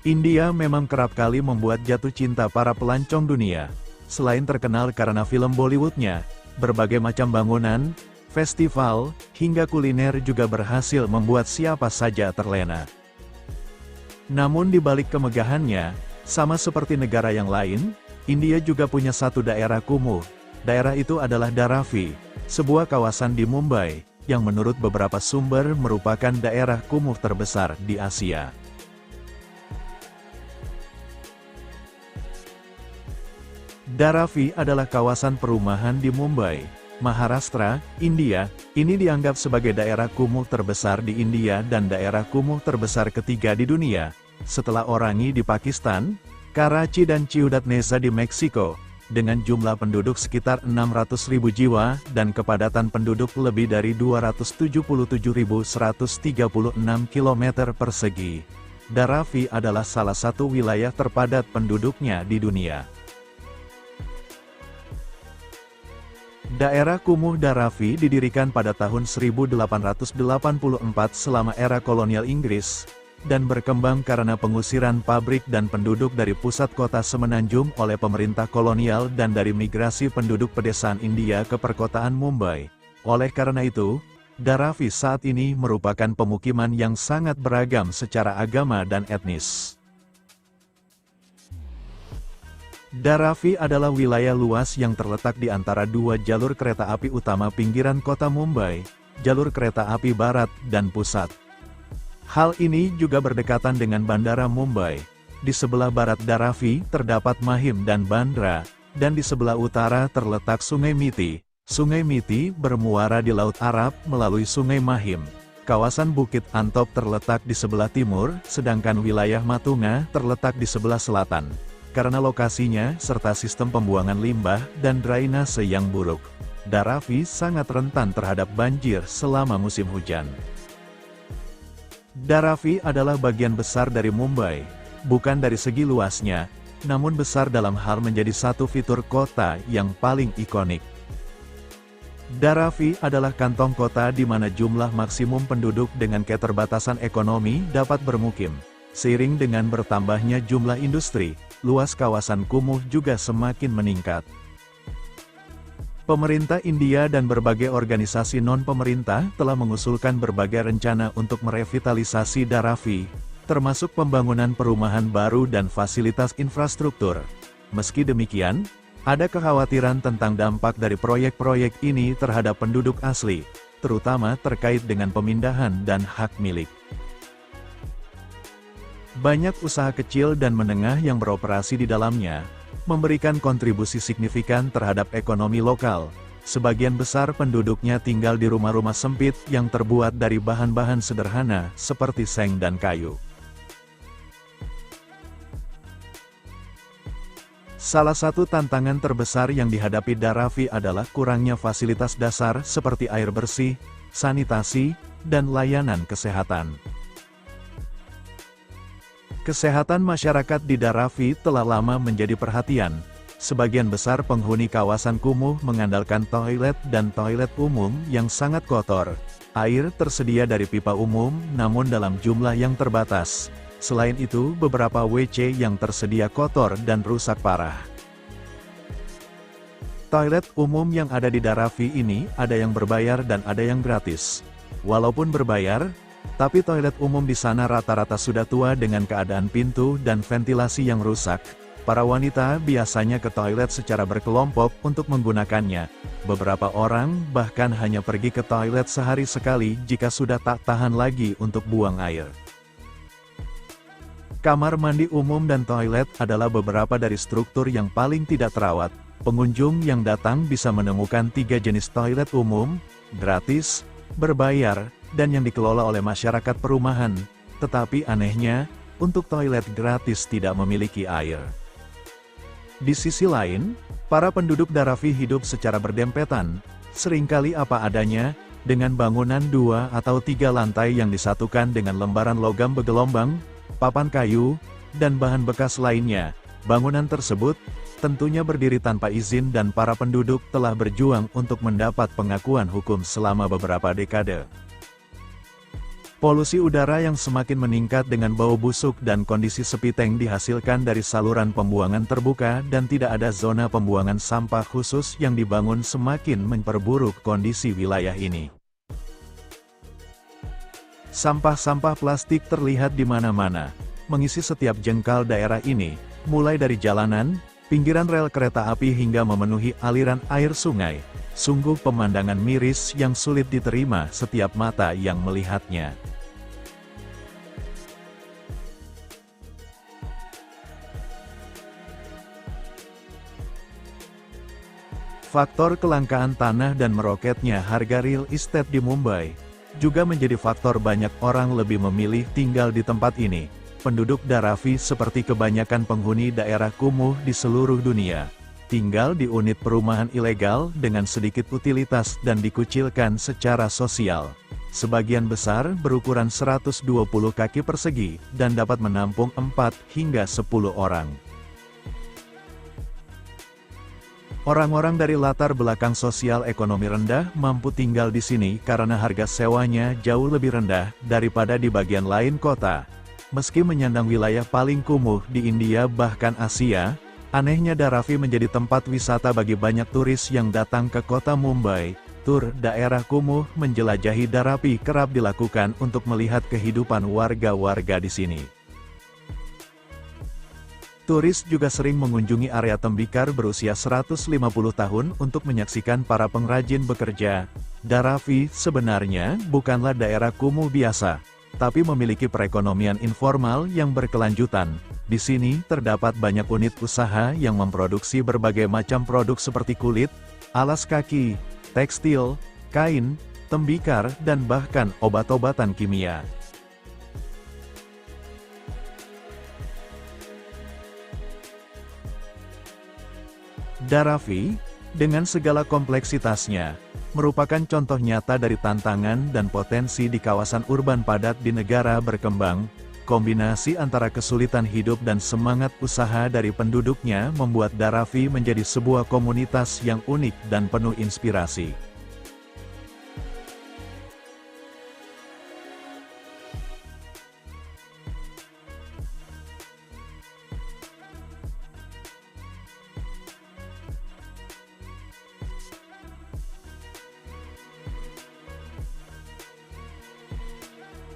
India memang kerap kali membuat jatuh cinta para pelancong dunia. Selain terkenal karena film Bollywoodnya, berbagai macam bangunan, festival, hingga kuliner juga berhasil membuat siapa saja terlena. Namun di balik kemegahannya, sama seperti negara yang lain, India juga punya satu daerah kumuh. Daerah itu adalah Dharavi, sebuah kawasan di Mumbai, yang menurut beberapa sumber merupakan daerah kumuh terbesar di Asia. Dharavi adalah kawasan perumahan di Mumbai, Maharashtra, India. Ini dianggap sebagai daerah kumuh terbesar di India dan daerah kumuh terbesar ketiga di dunia, setelah Orangi di Pakistan, Karachi dan Ciudad Neza di Meksiko, dengan jumlah penduduk sekitar 600.000 jiwa dan kepadatan penduduk lebih dari 277.136 km persegi. Dharavi adalah salah satu wilayah terpadat penduduknya di dunia. Daerah kumuh Dharavi didirikan pada tahun 1884 selama era kolonial Inggris, dan berkembang karena pengusiran pabrik dan penduduk dari pusat kota semenanjung oleh pemerintah kolonial dan dari migrasi penduduk pedesaan India ke perkotaan Mumbai. Oleh karena itu, Dharavi saat ini merupakan pemukiman yang sangat beragam secara agama dan etnis. Dharavi adalah wilayah luas yang terletak di antara dua jalur kereta api utama pinggiran kota Mumbai, jalur kereta api barat dan pusat. Hal ini juga berdekatan dengan Bandara Mumbai. Di sebelah barat Dharavi terdapat Mahim dan Bandra, dan di sebelah utara terletak Sungai Miti. Sungai Miti bermuara di Laut Arab melalui Sungai Mahim. Kawasan Bukit Antop terletak di sebelah timur, sedangkan wilayah Matunga terletak di sebelah selatan. Karena lokasinya serta sistem pembuangan limbah dan drainase yang buruk, Dharavi sangat rentan terhadap banjir selama musim hujan. Dharavi adalah bagian besar dari Mumbai, bukan dari segi luasnya, namun besar dalam hal menjadi satu fitur kota yang paling ikonik. Dharavi adalah kantong kota di mana jumlah maksimum penduduk dengan keterbatasan ekonomi dapat bermukim. Seiring dengan bertambahnya jumlah industri, luas kawasan kumuh juga semakin meningkat. Pemerintah India dan berbagai organisasi non-pemerintah telah mengusulkan berbagai rencana untuk merevitalisasi Dharavi, termasuk pembangunan perumahan baru dan fasilitas infrastruktur. Meski demikian, ada kekhawatiran tentang dampak dari proyek-proyek ini terhadap penduduk asli, terutama terkait dengan pemindahan dan hak milik. Banyak usaha kecil dan menengah yang beroperasi di dalamnya, memberikan kontribusi signifikan terhadap ekonomi lokal. Sebagian besar penduduknya tinggal di rumah-rumah sempit yang terbuat dari bahan-bahan sederhana seperti seng dan kayu. Salah satu tantangan terbesar yang dihadapi Dharavi adalah kurangnya fasilitas dasar seperti air bersih, sanitasi, dan layanan kesehatan. Kesehatan masyarakat di Dharavi telah lama menjadi perhatian. Sebagian besar penghuni kawasan kumuh mengandalkan toilet dan toilet umum yang sangat kotor. Air tersedia dari pipa umum, namun dalam jumlah yang terbatas. Selain itu, beberapa WC yang tersedia kotor dan rusak parah. Toilet umum yang ada di Dharavi ini ada yang berbayar dan ada yang gratis. Walaupun berbayar, tapi toilet umum di sana rata-rata sudah tua dengan keadaan pintu dan ventilasi yang rusak. Para wanita biasanya ke toilet secara berkelompok untuk menggunakannya. Beberapa orang bahkan hanya pergi ke toilet sehari sekali jika sudah tak tahan lagi untuk buang air. Kamar mandi umum dan toilet adalah beberapa dari struktur yang paling tidak terawat. Pengunjung yang datang bisa menemukan 3 jenis toilet umum, gratis, berbayar, dan yang dikelola oleh masyarakat perumahan, tetapi anehnya, untuk toilet gratis tidak memiliki air. Di sisi lain, para penduduk Dharavi hidup secara berdempetan, seringkali apa adanya, Dengan bangunan 2 atau 3 lantai yang disatukan dengan lembaran logam bergelombang, papan kayu, dan bahan bekas lainnya, bangunan tersebut tentunya berdiri tanpa izin dan para penduduk telah berjuang untuk mendapat pengakuan hukum selama beberapa dekade. Polusi udara yang semakin meningkat dengan bau busuk dan kondisi sepi tank dihasilkan dari saluran pembuangan terbuka dan tidak ada zona pembuangan sampah khusus yang dibangun semakin memperburuk kondisi wilayah ini. Sampah-sampah plastik terlihat di mana-mana, mengisi setiap jengkal daerah ini, mulai dari jalanan, pinggiran rel kereta api hingga memenuhi aliran air sungai. Sungguh pemandangan miris yang sulit diterima setiap mata yang melihatnya. Faktor kelangkaan tanah dan meroketnya harga real estate di Mumbai juga menjadi faktor banyak orang lebih memilih tinggal di tempat ini. Penduduk Dharavi seperti kebanyakan penghuni daerah kumuh di seluruh dunia, tinggal di unit perumahan ilegal dengan sedikit utilitas dan dikucilkan secara sosial. Sebagian besar berukuran 120 kaki persegi dan dapat menampung 4 hingga 10 orang. Orang-orang dari latar belakang sosial ekonomi rendah mampu tinggal di sini karena harga sewanya jauh lebih rendah daripada di bagian lain kota. Meski menyandang wilayah paling kumuh di India bahkan Asia, anehnya Dharavi menjadi tempat wisata bagi banyak turis yang datang ke kota Mumbai. Tur daerah kumuh menjelajahi Dharavi kerap dilakukan untuk melihat kehidupan warga-warga di sini. Turis juga sering mengunjungi area tembikar berusia 150 tahun untuk menyaksikan para pengrajin bekerja. Dharavi sebenarnya bukanlah daerah kumuh biasa, tapi memiliki perekonomian informal yang berkelanjutan. Di sini terdapat banyak unit usaha yang memproduksi berbagai macam produk seperti kulit, alas kaki, tekstil, kain, tembikar, dan bahkan obat-obatan kimia. Dharavi, dengan segala kompleksitasnya, merupakan contoh nyata dari tantangan dan potensi di kawasan urban padat di negara berkembang. Kombinasi antara kesulitan hidup dan semangat usaha dari penduduknya membuat Dharavi menjadi sebuah komunitas yang unik dan penuh inspirasi.